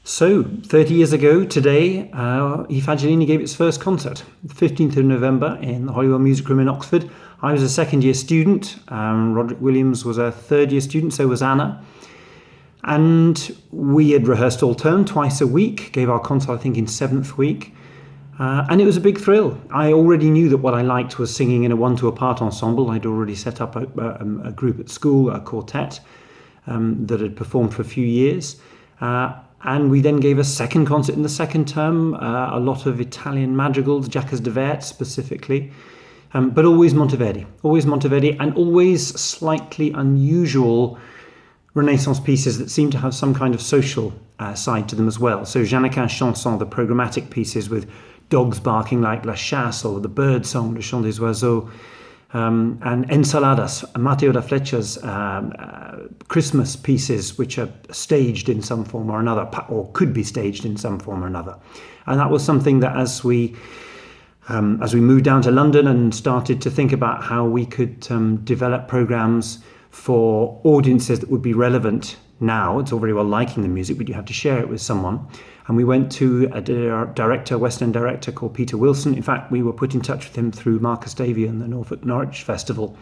So, 30 years ago today, I Fagiolini gave its first concert, the 15th of November in the Holywell Music Room in Oxford. I was a second-year student, Roderick Williams was a third-year student, so was Anna. And we had rehearsed all term, twice a week, gave our concert, I think, in 7th week. And it was a big thrill. I already knew that what I liked was singing in a one-to-a-part ensemble. I'd already set up a group at school, a quartet, that had performed for a few years. And we then gave a second concert in the second term, a lot of Italian madrigals, Jacques de Wert specifically, but always Monteverdi, and always slightly unusual Renaissance pieces that seem to have some kind of social side to them as well. So Jeannequin's chansons, the programmatic pieces with dogs barking like La Chasse, or the bird song, Le Chant des Oiseaux, and Ensaladas, Mateo da Flecha's Christmas pieces, which are staged in some form or another, or could be staged in some form or another. And that was something that as we moved down to London and started to think about how we could develop programs for audiences that would be relevant now. It's all very well liking the music, but you have to share it with someone. And we went to a West End director called Peter Wilson. In fact, we were put in touch with him through Marcus Davey and the Norwich Festival.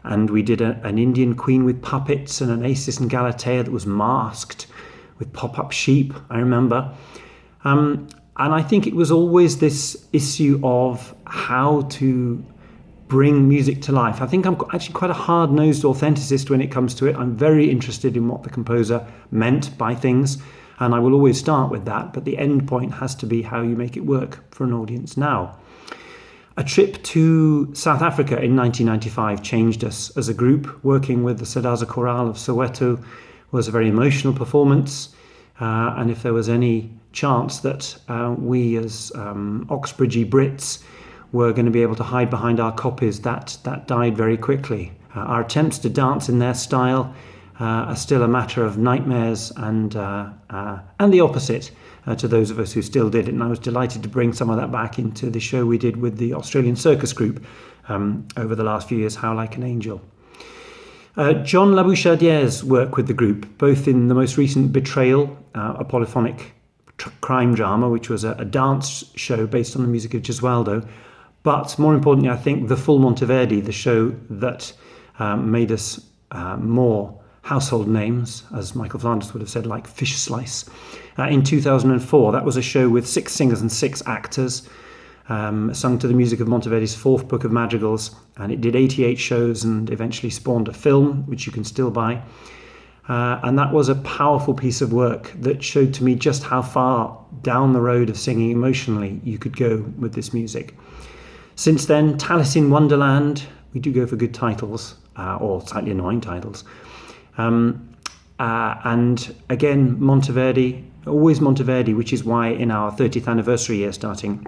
And we did an Indian queen with puppets and an Acis and Galatea that was masked with pop-up sheep, I remember. And I think it was always this issue of how to bring music to life. I think I'm actually quite a hard-nosed authenticist when it comes to it. I'm very interested in what the composer meant by things, and I will always start with that, but the end point has to be how you make it work for an audience now. A trip to South Africa in 1995 changed us as a group. Working with the Sadaza Chorale of Soweto was a very emotional performance, and if there was any chance that we as Oxbridgey Brits were going to be able to hide behind our copies, that died very quickly. Our attempts to dance in their style are still a matter of nightmares and the opposite to those of us who still did it. And I was delighted to bring some of that back into the show we did with the Australian Circus Group over the last few years, How Like an Angel. John Labouchardier's work with the group, both in the most recent Betrayal, a polyphonic crime drama, which was a dance show based on the music of Gesualdo, but more importantly, I think the full Monteverdi, the show that made us more household names, as Michael Flanders would have said, like Fish Slice. In 2004, that was a show with 6 singers and 6 actors, sung to the music of Monteverdi's 4th book of madrigals, and it did 88 shows and eventually spawned a film, which you can still buy. And that was a powerful piece of work that showed to me just how far down the road of singing emotionally you could go with this music. Since then, Tallis in Wonderland, we do go for good titles, or slightly annoying titles. And again, Monteverdi, always Monteverdi, which is why in our 30th anniversary year starting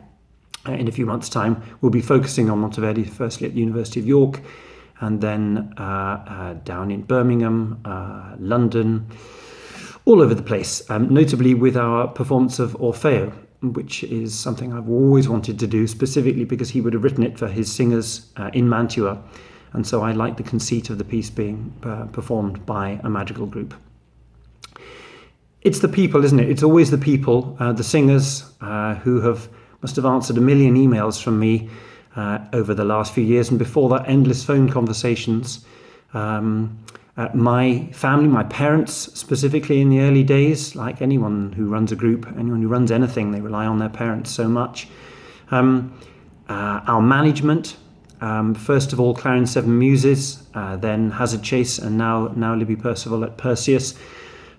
in a few months' time, we'll be focusing on Monteverdi, firstly at the University of York, and then down in Birmingham, London, all over the place, notably with our performance of Orfeo, which is something I've always wanted to do, specifically because he would have written it for his singers in Mantua. And so I like the conceit of the piece being performed by a madrigal group. It's the people, isn't it? It's always the people, the singers who must have answered a million emails from me over the last few years, and before that, endless phone conversations. My family, my parents specifically in the early days, like anyone who runs a group, anyone who runs anything, they rely on their parents so much. Our management, first of all Clarion Seven Muses, then Hazard Chase, and now Libby Percival at Perseus,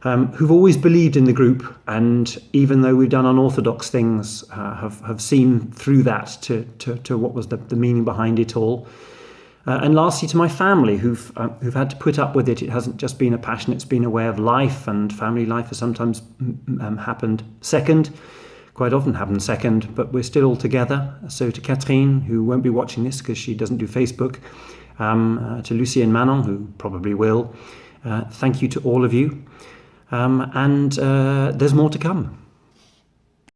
who've always believed in the group, and even though we've done unorthodox things, have seen through that to what was the meaning behind it all. And lastly, to my family, who've had to put up with it. It hasn't just been a passion; it's been a way of life, and family life has sometimes happened second, quite often happened second, but we're still all together. So to Catherine, who won't be watching this because she doesn't do Facebook, to Lucie and Manon, who probably will, thank you to all of you. And there's more to come.